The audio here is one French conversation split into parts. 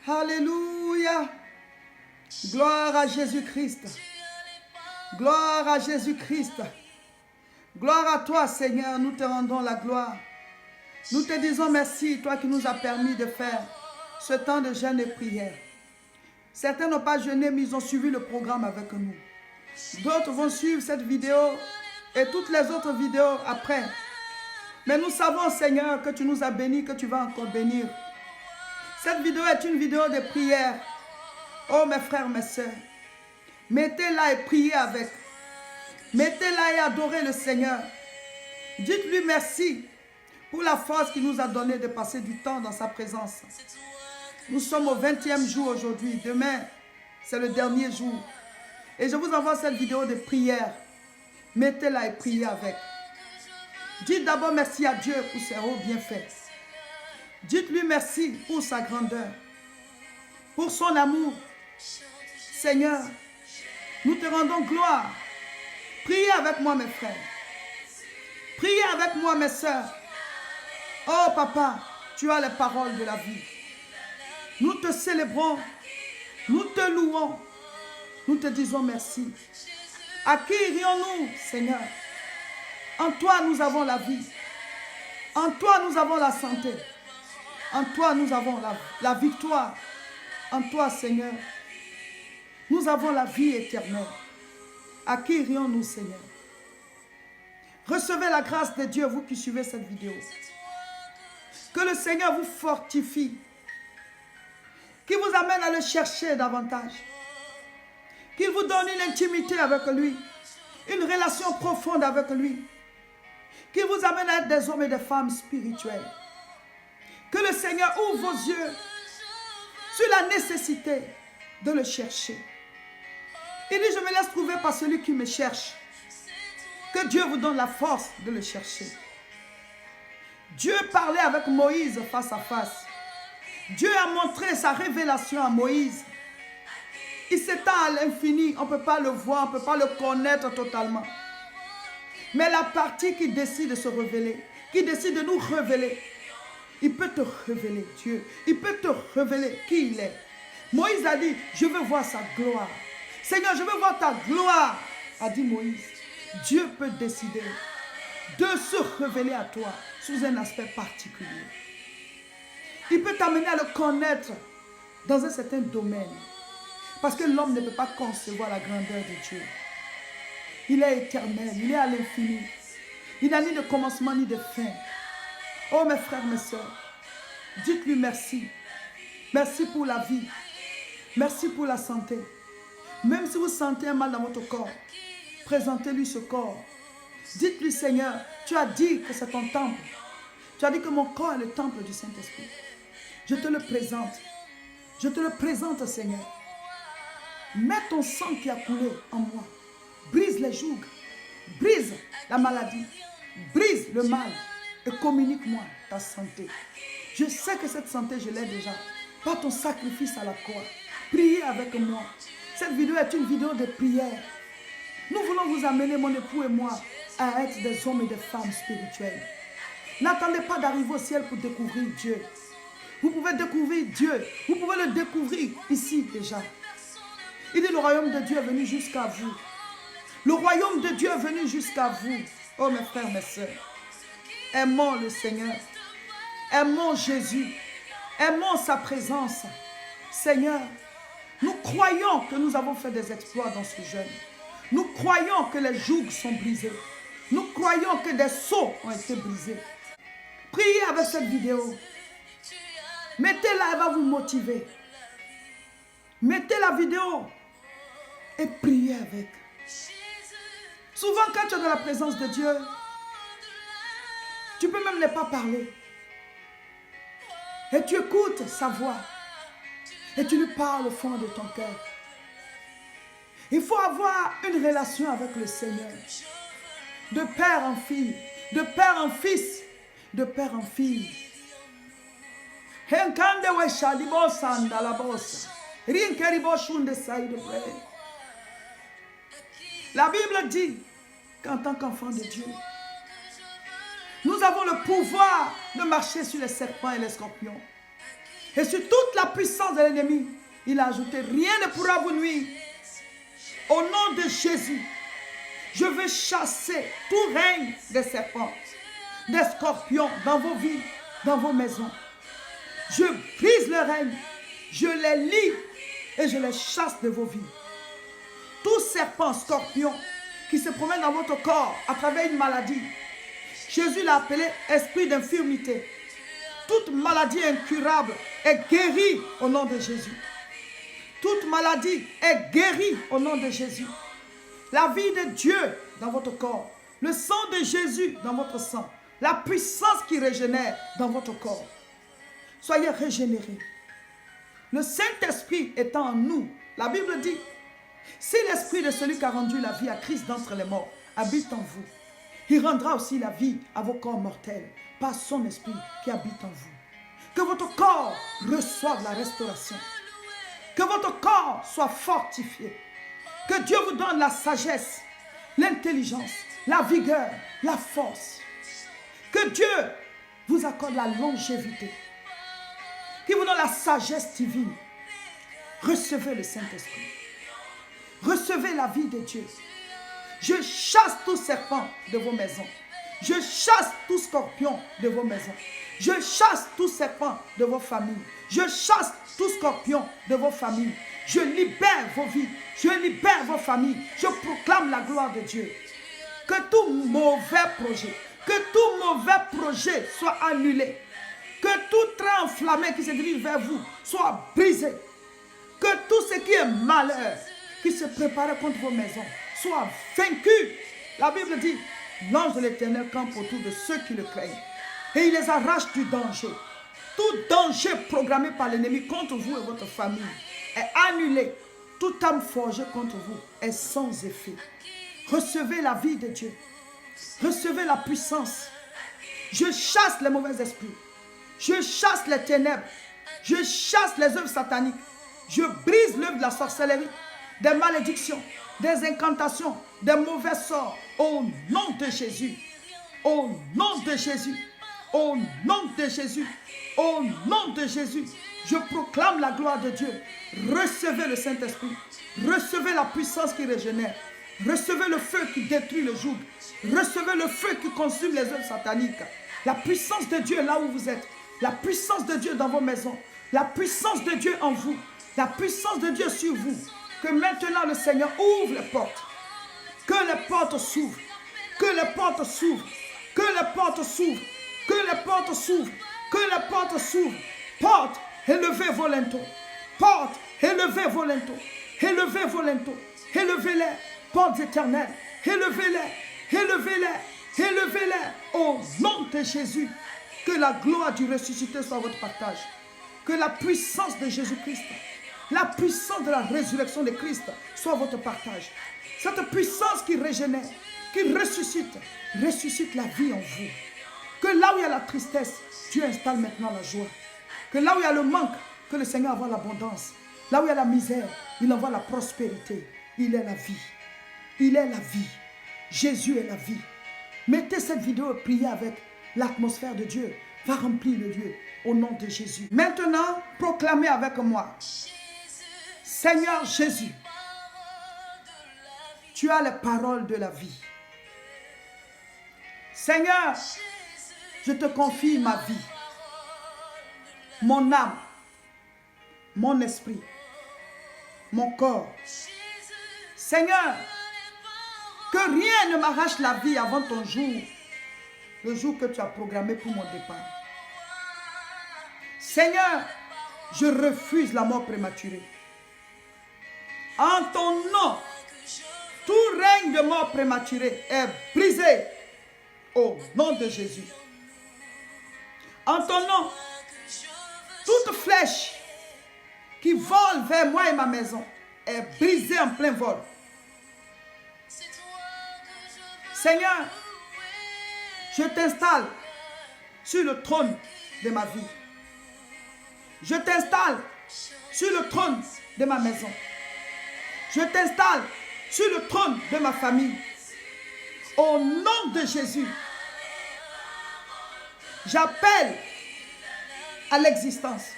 Alléluia. Gloire à Jésus-Christ. Gloire à Jésus-Christ. Gloire à toi, Seigneur. Nous te rendons la gloire. Nous te disons merci, toi qui nous as permis de faire ce temps de jeûne et prière. Certains n'ont pas jeûné, mais ils ont suivi le programme avec nous. D'autres vont suivre cette vidéo et toutes les autres vidéos après. Mais nous savons, Seigneur, que tu nous as bénis, que tu vas encore bénir. Cette vidéo est une vidéo de prière. Oh, mes frères, mes sœurs, mettez-la et priez avec. Mettez-la et adorez le Seigneur. Dites-lui merci pour la force qu'il nous a donnée de passer du temps dans sa présence. Nous sommes au 20e jour aujourd'hui. Demain, c'est le dernier jour. Et je vous envoie cette vidéo de prière. Mettez-la et priez avec. Dites d'abord merci à Dieu pour ses hauts bienfaits. Dites-lui merci pour sa grandeur, pour son amour. Seigneur, nous te rendons gloire. Priez avec moi, mes frères. Priez avec moi, mes sœurs. Oh, papa, tu as les paroles de la vie. Nous te célébrons. Nous te louons. Nous te disons merci. À qui irions-nous, Seigneur? En toi, nous avons la vie. En toi, nous avons la santé. En toi, nous avons la victoire. En toi, Seigneur, nous avons la vie éternelle. À qui irions-nous, Seigneur? Recevez la grâce de Dieu, vous qui suivez cette vidéo. Que le Seigneur vous fortifie. Qu'il vous amène à le chercher davantage. Qu'il vous donne une intimité avec lui. Une relation profonde avec lui. Qu'il vous amène à être des hommes et des femmes spirituels. Que le Seigneur ouvre vos yeux sur la nécessité de le chercher. Il dit, je me laisse trouver par celui qui me cherche. Que Dieu vous donne la force de le chercher. Dieu parlait avec Moïse face à face. Dieu a montré sa révélation à Moïse. Il s'étend à l'infini. On ne peut pas le voir, on ne peut pas le connaître totalement. Mais la partie qui décide de se révéler, qui décide de nous révéler, il peut te révéler, Dieu. Il peut te révéler qui il est. Moïse a dit, je veux voir sa gloire. Seigneur, je veux voir ta gloire, a dit Moïse. Dieu peut décider de se révéler à toi sous un aspect particulier. Il peut t'amener à le connaître dans un certain domaine. Parce que l'homme ne peut pas concevoir la grandeur de Dieu. Il est éternel, il est à l'infini. Il n'a ni de commencement ni de fin. Oh mes frères, mes sœurs, dites-lui merci. Merci pour la vie. Merci pour la santé. Même si vous sentez un mal dans votre corps, présentez-lui ce corps. Dites-lui, Seigneur, tu as dit que c'est ton temple. Tu as dit que mon corps est le temple du Saint-Esprit. Je te le présente. Je te le présente, Seigneur. Mets ton sang qui a coulé en moi. Brise les jougs. Brise la maladie. Brise le mal. Et communique-moi ta santé. Je sais que cette santé, je l'ai déjà. Par ton sacrifice à la croix. Priez avec moi. Cette vidéo est une vidéo de prière. Nous voulons vous amener, mon époux et moi, à être des hommes et des femmes spirituels. N'attendez pas d'arriver au ciel pour découvrir Dieu. Vous pouvez découvrir Dieu. Vous pouvez le découvrir ici déjà. Il dit, le royaume de Dieu est venu jusqu'à vous. Le royaume de Dieu est venu jusqu'à vous. Oh mes frères, mes sœurs. Aimons le Seigneur. Aimons Jésus. Aimons sa présence. Seigneur, nous croyons que nous avons fait des exploits dans ce jeûne. Nous croyons que les jougs sont brisés. Nous croyons que des sceaux ont été brisés. Priez avec cette vidéo. Mettez-la, elle va vous motiver. Mettez la vidéo et priez avec. Souvent, quand tu es dans la présence de Dieu, tu peux même ne pas parler. Et tu écoutes sa voix. Et tu lui parles au fond de ton cœur. Il faut avoir une relation avec le Seigneur. De père en fille. De père en fils. De père en fille. La Bible dit qu'en tant qu'enfant de Dieu, nous avons le pouvoir de marcher sur les serpents et les scorpions. Et sur toute la puissance de l'ennemi, il a ajouté, rien ne pourra vous nuire. Au nom de Jésus, je veux chasser tout règne des serpents, des scorpions dans vos vies, dans vos maisons. Je brise le règne, je les lie et je les chasse de vos vies. Tout serpent, scorpion qui se promène dans votre corps à travers une maladie, Jésus l'a appelé esprit d'infirmité. Toute maladie incurable est guérie au nom de Jésus. Toute maladie est guérie au nom de Jésus. La vie de Dieu dans votre corps, le sang de Jésus dans votre sang, la puissance qui régénère dans votre corps. Soyez régénérés. Le Saint-Esprit étant en nous, la Bible dit, si l'esprit de celui qui a rendu la vie à Christ d'entre les morts habite en vous, il rendra aussi la vie à vos corps mortels par son esprit qui habite en vous. Que votre corps reçoive la restauration. Que votre corps soit fortifié. Que Dieu vous donne la sagesse, l'intelligence, la vigueur, la force. Que Dieu vous accorde la longévité. Qu'il vous donne la sagesse divine. Recevez le Saint-Esprit. Recevez la vie de Dieu. Je chasse tout serpent de vos maisons. Je chasse tout scorpion de vos maisons. Je chasse tout serpent de vos familles. Je chasse tout scorpion de vos familles. Je libère vos vies. Je libère vos familles. Je proclame la gloire de Dieu. Que tout mauvais projet soit annulé. Que tout train enflammé qui se dirige vers vous soit brisé. Que tout ce qui est malheur, qui se prépare contre vos maisons, soit vaincu. La Bible dit, l'ange de l'Éternel campe autour de ceux qui le craignent. Et il les arrache du danger. Tout danger programmé par l'ennemi contre vous et votre famille est annulé. Toute âme forgée contre vous est sans effet. Recevez la vie de Dieu. Recevez la puissance. Je chasse les mauvais esprits. Je chasse les ténèbres. Je chasse les œuvres sataniques. Je brise l'œuvre de la sorcellerie, des malédictions, des incantations, des mauvais sorts. Au nom de Jésus. Au nom de Jésus. Au nom de Jésus. Au nom de Jésus. Je proclame la gloire de Dieu. Recevez le Saint-Esprit. Recevez la puissance qui régénère. Recevez le feu qui détruit le joug. Recevez le feu qui consume les œuvres sataniques. La puissance de Dieu là où vous êtes. La puissance de Dieu dans vos maisons. La puissance de Dieu en vous. La puissance de Dieu sur vous. Que maintenant le Seigneur ouvre les portes. Que les portes s'ouvrent. Que les portes s'ouvrent. Que les portes s'ouvrent. Que les portes s'ouvrent. Que les portes s'ouvrent. Portes, élevez vos linteaux. Portes, élevez vos linteaux. Élevez vos linteaux. Élevez-les. Portes éternelles. Élevez-les. Élevez-les. Élevez-les. Au nom de Jésus. Que la gloire du ressuscité soit votre partage. Que la puissance de Jésus-Christ, la puissance de la résurrection de Christ soit votre partage. Cette puissance qui régénère, qui ressuscite la vie en vous. Que là où il y a la tristesse, Dieu installe maintenant la joie. Que là où il y a le manque, que le Seigneur envoie l'abondance. Là où il y a la misère, il envoie la prospérité. Il est la vie. Il est la vie. Jésus est la vie. Mettez cette vidéo et priez avec. L'atmosphère de Dieu va remplir le lieu au nom de Jésus. Maintenant, proclamez avec moi. Seigneur Jésus, tu as les paroles de la vie. Seigneur, je te confie ma vie, mon âme, mon esprit, mon corps. Seigneur, que rien ne m'arrache la vie avant ton jour, le jour que tu as programmé pour mon départ. Seigneur, je refuse la mort prématurée. En ton nom, tout règne de mort prématurée est brisé au nom de Jésus. En ton nom, toute flèche qui vole vers moi et ma maison est brisée en plein vol. Seigneur, je t'installe sur le trône de ma vie. Je t'installe sur le trône de ma maison. Je t'installe sur le trône de ma famille. Au nom de Jésus, j'appelle à l'existence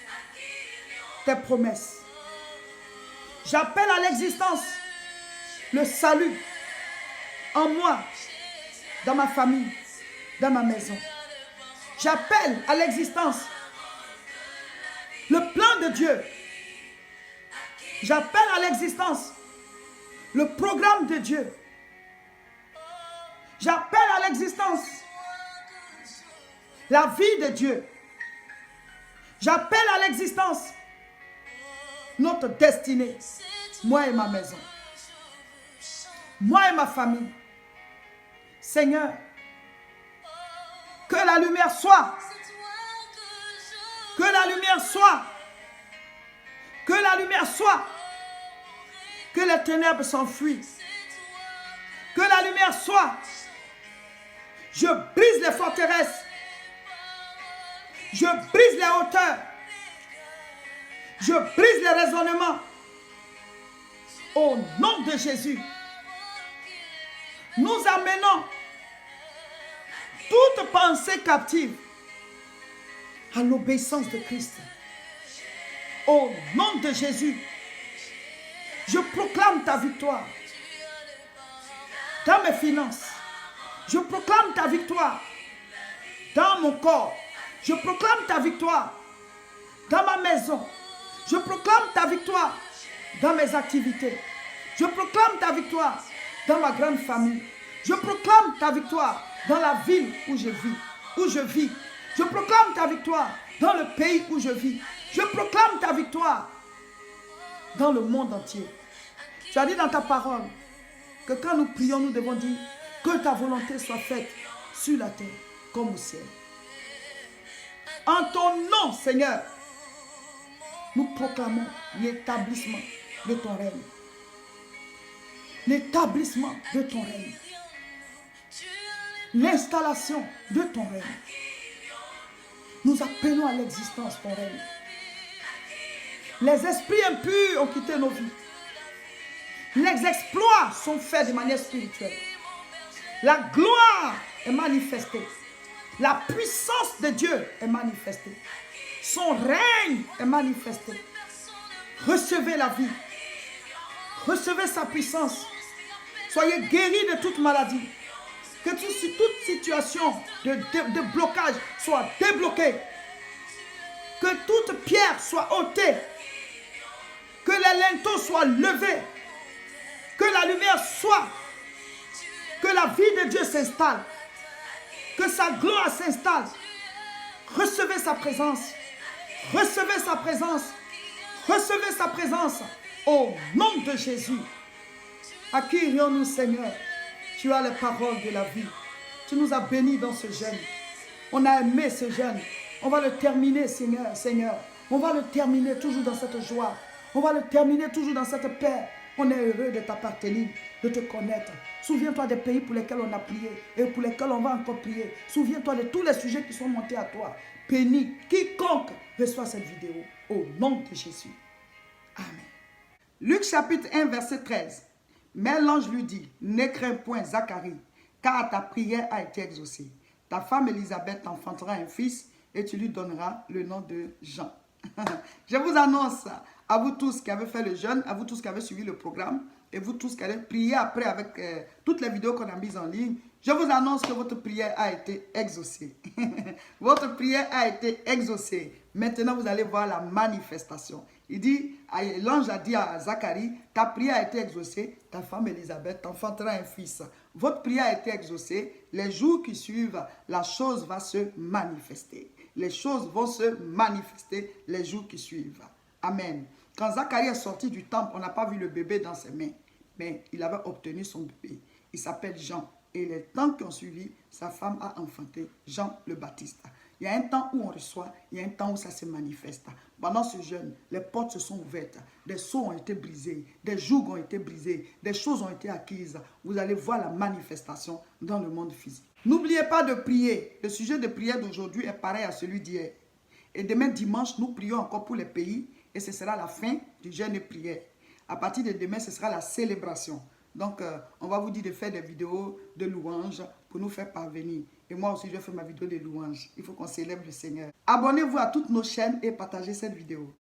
tes promesses. J'appelle à l'existence le salut en moi, dans ma famille, dans ma maison. J'appelle à l'existence le plan de Dieu. J'appelle à l'existence le programme de Dieu. J'appelle à l'existence la vie de Dieu. J'appelle à l'existence notre destinée, moi et ma maison, moi et ma famille. Seigneur, que la lumière soit, que la lumière soit, que la lumière soit, que les ténèbres s'enfuient, que la lumière soit. Je brise les forteresses, je brise les hauteurs, je brise les raisonnements. Au nom de Jésus, nous amenons toute pensée captive à l'obéissance de Christ. Au nom de Jésus, je proclame ta victoire dans mes finances. Je proclame ta victoire dans mon corps. Je proclame ta victoire dans ma maison. Je proclame ta victoire dans mes activités. Je proclame ta victoire dans ma grande famille. Je proclame ta victoire dans la ville où je vis. Je proclame ta victoire dans le pays où je vis. Je proclame ta victoire dans le monde entier. Tu as dit dans ta parole que quand nous prions, nous devons dire que ta volonté soit faite sur la terre comme au ciel. En ton nom, Seigneur, nous proclamons l'établissement de ton règne. L'établissement de ton règne. L'installation de ton règne. Nous appelons à l'existence ton règne. Les esprits impurs ont quitté nos vies. Les exploits sont faits de manière spirituelle. La gloire est manifestée. La puissance de Dieu est manifestée. Son règne est manifesté. Recevez la vie. Recevez sa puissance. Soyez guéris de toute maladie. Que toute situation de blocage soit débloquée. Que toute pierre soit ôtée. Que les linteaux soient levés. Que la lumière soit. Que la vie de Dieu s'installe. Que sa gloire s'installe. Recevez sa présence. Recevez sa présence. Recevez sa présence. Au nom de Jésus. À qui irions-nous, Seigneur? Tu as les paroles de la vie. Tu nous as bénis dans ce jeûne. On a aimé ce jeûne. On va le terminer, Seigneur. Seigneur. On va le terminer toujours dans cette joie. On va le terminer toujours dans cette paix. On est heureux de t'appartenir, de te connaître. Souviens-toi des pays pour lesquels on a prié et pour lesquels on va encore prier. Souviens-toi de tous les sujets qui sont montés à toi. Bénis quiconque reçoit cette vidéo. Au nom de Jésus. Amen. Luc chapitre 1, verset 13. Mais l'ange lui dit, ne crains point Zacharie, car ta prière a été exaucée. Ta femme Élisabeth t'enfantera un fils et tu lui donneras le nom de Jean. Je vous annonce à vous tous qui avez fait le jeûne, à vous tous qui avez suivi le programme et vous tous qui allez prier après avec toutes les vidéos qu'on a mises en ligne. Je vous annonce que votre prière a été exaucée. Votre prière a été exaucée. Maintenant, vous allez voir la manifestation. Il dit, l'ange a dit à Zacharie, ta prière a été exaucée, ta femme Élisabeth t'enfantera un fils. Votre prière a été exaucée, les jours qui suivent, la chose va se manifester. Les choses vont se manifester les jours qui suivent. Amen. Quand Zacharie est sorti du temple, on n'a pas vu le bébé dans ses mains, mais il avait obtenu son bébé. Il s'appelle Jean. Et les temps qui ont suivi, sa femme a enfanté Jean le Baptiste. Il y a un temps où on reçoit, il y a un temps où ça se manifeste. Pendant ce jeûne, les portes se sont ouvertes, des sceaux ont été brisés, des jougs ont été brisés, des choses ont été acquises. Vous allez voir la manifestation dans le monde physique. N'oubliez pas de prier. Le sujet de prière d'aujourd'hui est pareil à celui d'hier. Et demain dimanche, nous prions encore pour les pays et ce sera la fin du jeûne et prière. À partir de demain, ce sera la célébration. Donc, on va vous dire de faire des vidéos de louanges pour nous faire parvenir. Et moi aussi, je vais faire ma vidéo de louanges. Il faut qu'on célèbre le Seigneur. Abonnez-vous à toutes nos chaînes et partagez cette vidéo.